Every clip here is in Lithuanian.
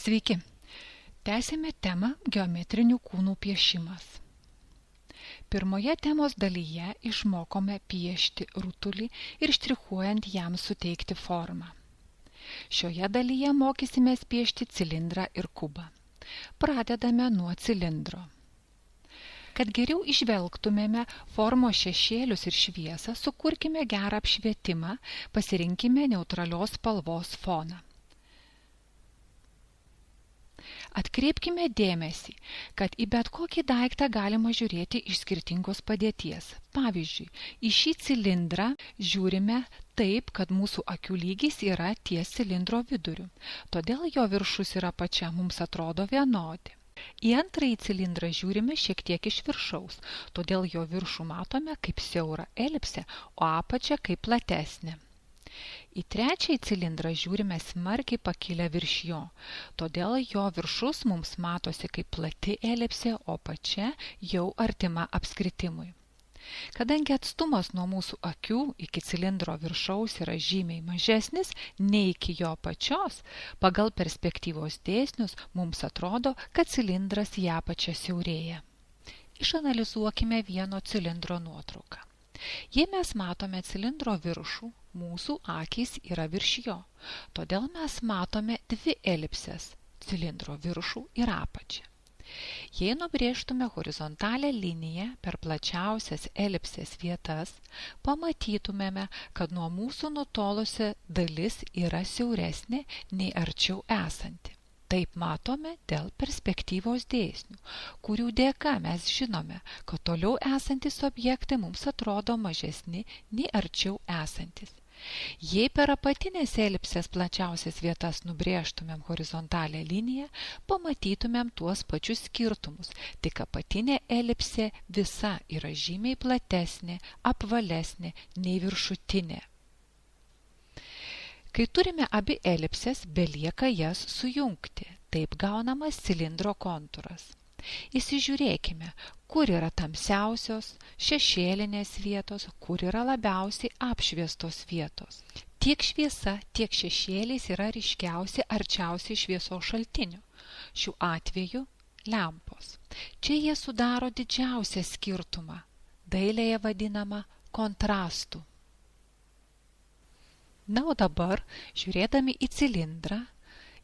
Sveiki! Tęsėme temą geometrinių kūnų piešimas. Pirmoje temos dalyje išmokome piešti rutulį ir štrichuojant jam suteikti formą. Šioje dalyje mokysimės piešti cilindrą ir kubą. Pradedame nuo cilindro. Kad geriau išvelgtumėme formos šešėlius ir šviesą, sukurkime gerą apšvietimą, pasirinkime neutralios spalvos foną. Atkreipkime dėmesį, kad į bet kokį daiktą galima žiūrėti iš skirtingos padėties. Pavyzdžiui, į šį cilindrą žiūrime taip, kad mūsų akių lygis yra ties cilindro viduriu. Todėl jo viršus ir apačia mums atrodo vienodi. Į antrąjį cilindrą žiūrime šiek tiek iš viršaus, todėl jo viršų matome kaip siaurą elipsę, o apačią kaip platesnę. Į trečiąjį cilindrą žiūrime smarkiai pakilę virš jo, todėl jo viršus mums matosi kaip plati elipsė, o apačia jau artima apskritimui. Kadangi atstumas nuo mūsų akių iki cilindro viršaus yra žymiai mažesnis nei iki jo apačios, pagal perspektyvos dėsnius mums atrodo, kad cilindras į apačią siaurėja. Išanalizuokime vieno cilindro nuotrauką. Jei mes matome cilindro viršų, mūsų akys yra virš jo, todėl mes matome dvi elipses – cilindro viršų ir apačią. Jei nubrėžtume horizontalią liniją per plačiausias elipsės vietas, pamatytumėme, kad nuo mūsų nutolusi dalis yra siauresnė nei arčiau esanti. Taip matome dėl perspektyvos dėsnių, kurių dėka mes žinome, kad toliau esantis objektai mums atrodo mažesni nei arčiau esantis. Jei per apatinės elipsės plačiausias vietas nubrėžtumėm horizontalią liniją, pamatytumėm tuos pačius skirtumus, tik apatinė elipsė visa yra žymiai platesnė, apvalesnė nei viršutinė. Kai turime abi elipses, belieka jas sujungti. Taip gaunamas cilindro kontūras. Įsižiūrėkime, kur yra tamsiausios, šešėlinės vietos, kur yra labiausiai apšviestos vietos. Tiek šviesa, tiek šešėliais yra ryškiausi arčiausiai šviesos šaltinių. Šiuo atveju lempos. Čia jie sudaro didžiausią skirtumą, dailėje vadinamą kontrastu. Na, o dabar, žiūrėdami į cilindrą,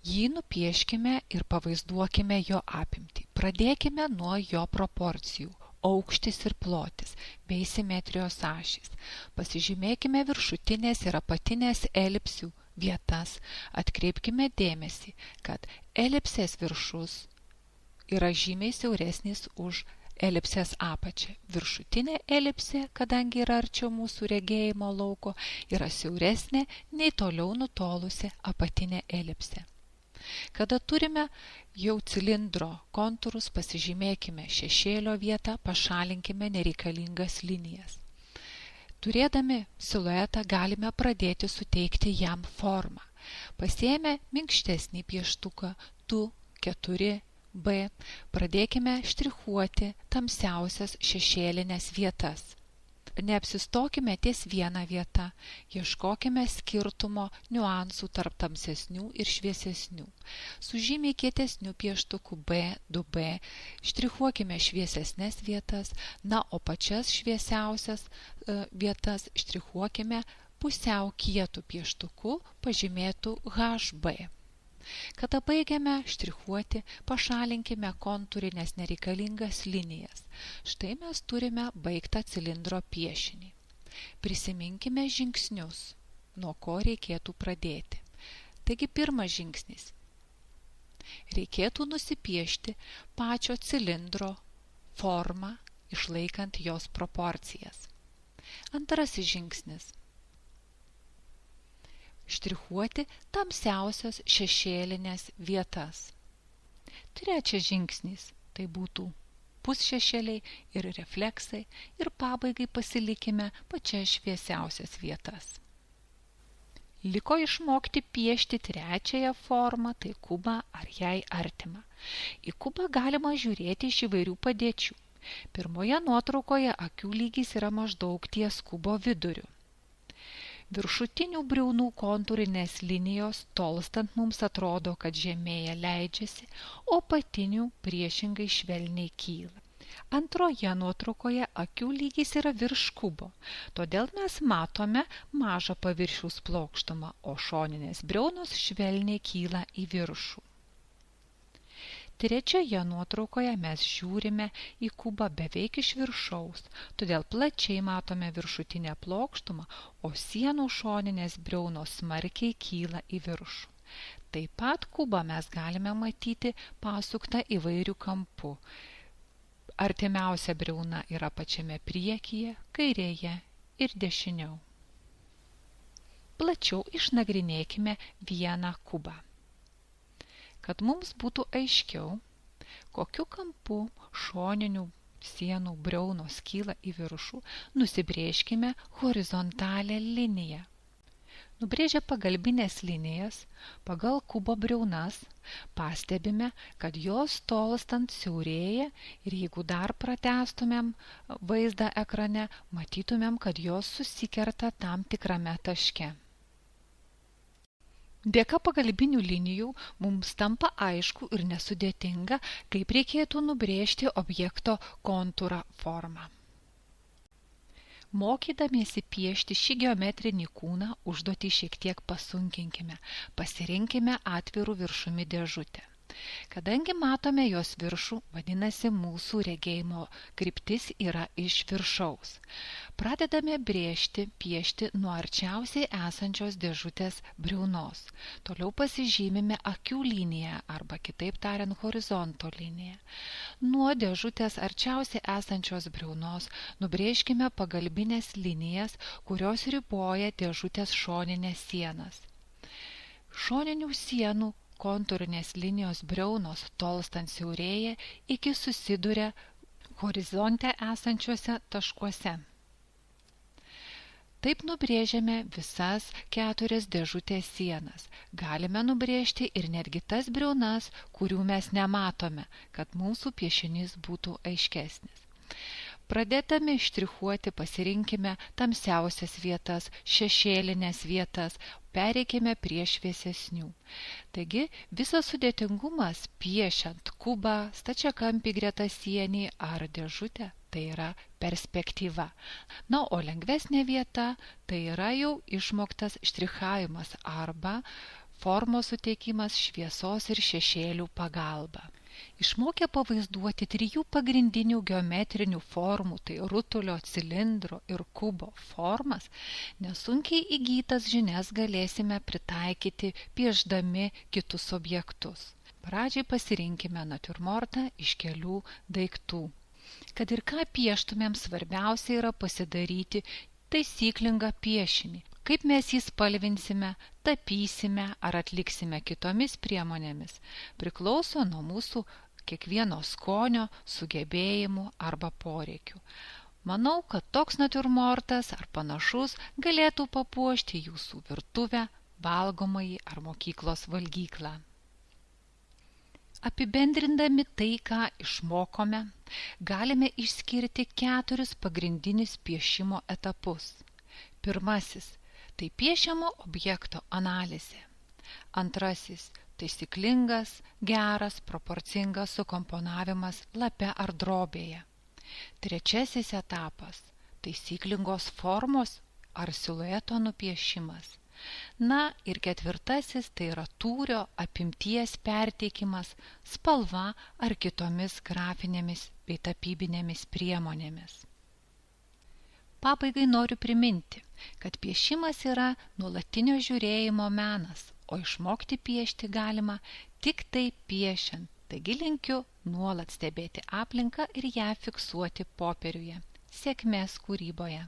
jį nupieškime ir pavaizduokime jo apimtį. Pradėkime nuo jo proporcijų, aukštis ir plotis, bei simetrijos ašys. Pasižymėkime viršutinės ir apatinės elipsių vietas. Atkreipkime dėmesį, kad elipsės viršus yra žymiai siauresnis už elipsės apačią. Viršutinė elipsė, kadangi yra arčiau mūsų regėjimo lauko, yra siauresnė nei toliau nutolusi apatinė elipsė. Kada turime jau cilindro kontūrus, pasižymėkime šešėlio vietą, pašalinkime nereikalingas linijas. Turėdami siluetą galime pradėti suteikti jam formą. Pasiėmę minkštesnį pieštuką 2, 4, B, pradėkime štrichuoti tamsiausias šešėlinės vietas. Neapsistokime ties viena vieta, ieškokime skirtumo niuansų tarp tamsesnių ir šviesesnių. Su žymiai kietesniu pieštuku B, 2B, štrichuokime šviesesnės vietas, na, o pačias šviesiausias vietas štrichuokime pusiau kietų pieštuku pažymėtų HB. Kada baigiame štrichuoti, pašalinkime kontūrinės nereikalingas linijas. Štai mes turime baigtą cilindro piešinį. Prisiminkime žingsnius, nuo ko reikėtų pradėti. Taigi pirmas žingsnis. Reikėtų nusipiešti pačio cilindro formą, išlaikant jos proporcijas. Antrasis žingsnis. Štrichuoti tamsiausias šešėlinės vietas. Trečias žingsnis – tai būtų pusšešėliai ir refleksai ir pabaigai pasilikime pačias šviesiausias vietas. Liko išmokti piešti trečiąją formą, tai kubą ar jai artimą. Į kubą galima žiūrėti iš įvairių padėčių. Pirmoje nuotraukoje akių lygis yra maždaug ties kubo viduriu. Viršutinių briaunų kontūrinės linijos tolstant mums atrodo, kad žemėje leidžiasi, o apatinių priešingai švelniai kyla. Antroje nuotraukoje akių lygis yra virš kubo, todėl mes matome mažą paviršiaus plokštumą, o šoninės briaunos švelniai kyla į viršų. Trečioje nuotraukoje mes žiūrime į kubą beveik iš viršaus, todėl plačiai matome viršutinę plokštumą, o sienų šoninės briaunos smarkiai kyla į viršų. Taip pat kubą mes galime matyti pasuktą įvairių kampų. Artimiausia briauna yra pačiame priekyje, kairėje ir dešiniau. Plačiau išnagrinėkime vieną kubą. Kad mums būtų aiškiau, kokiu kampu šoninių sienų briaunos kyla į viršų, nusibrėžkime horizontalią liniją. Nubrėžę pagalbinės linijas pagal kubo briaunas, pastebime, kad jos tolstant siaurėja ir jeigu dar pratęstumėm vaizdą ekrane, matytumėm, kad jos susikerta tam tikrame taške. Dėka pagalbinių linijų mums tampa aišku ir nesudėtinga, kaip reikėtų nubrėžti objekto kontūrą formą. Mokydamiesi piešti šį geometrinį kūną, užduotį šiek tiek pasunkinkime. Pasirinkime atvirų viršumi dėžutę. Kadangi matome jos viršų, vadinasi, mūsų regėjimo kryptis yra iš viršaus. Pradedame piešti nuo arčiausiai esančios dėžutės briaunos. Toliau pasižymime akių liniją arba kitaip tariant horizonto liniją. Nuo dėžutės arčiausiai esančios briaunos nubrėžkime pagalbinės linijas, kurios riboja dėžutės šoninės sienas. Šoninių sienų kontūrinės linijos briaunos tolstant siaurėja iki susiduria horizonte esančiuose taškuose. Taip nubrėžiame visas 4 dėžutės sienas. Galime nubrėžti ir netgi tas briaunas, kurių mes nematome, kad mūsų piešinys būtų aiškesnis. Pradėdami štrichuoti pasirinkime tamsiausias vietas, šešėlinės vietas, pereikime prie šviesesnių. Taigi, visas sudėtingumas piešiant kubą, stačiakampį greta sienį ar dėžutę, tai yra perspektyva. Na, o lengvesnė vieta, tai yra jau išmoktas štrichavimas arba formos suteikimas šviesos ir šešėlių pagalba. Išmokę pavaizduoti 3 pagrindinių geometrinių formų, tai rutulio, cilindro ir kubo formas, nesunkiai įgytas žinias galėsime pritaikyti piešdami kitus objektus. Pradžiai pasirinkime natiurmortą iš kelių daiktų. Kad ir ką pieštumėm, svarbiausia yra pasidaryti taisyklingą piešinį. Kaip mes jį spalvinsime, tapysime ar atliksime kitomis priemonėmis, priklauso nuo mūsų kiekvieno skonio, sugebėjimų arba poreikių. Manau, kad toks natiurmortas ar panašus galėtų papuošti jūsų virtuvę, valgomąjį ar mokyklos valgyklą. Apibendrindami tai, ką išmokome, galime išskirti 4 pagrindinius piešimo etapus. Pirmasis – tai piešiamo objekto analizė. Antrasis – taisyklingas, geras, proporcingas sukomponavimas lape ar drobėje. Trečiasis etapas – taisyklingos formos ar silueto nupiešimas. Na ir ketvirtasis – tai yra tūrio apimties perteikimas spalva ar kitomis grafinėmis bei tapybinėmis priemonėmis. Pabaigai noriu priminti, kad piešimas yra nuolatinio žiūrėjimo menas, o išmokti piešti galima tik tai piešiant. Taigi linkiu nuolat stebėti aplinką ir ją fiksuoti popieriuje. Sėkmės kūryboje!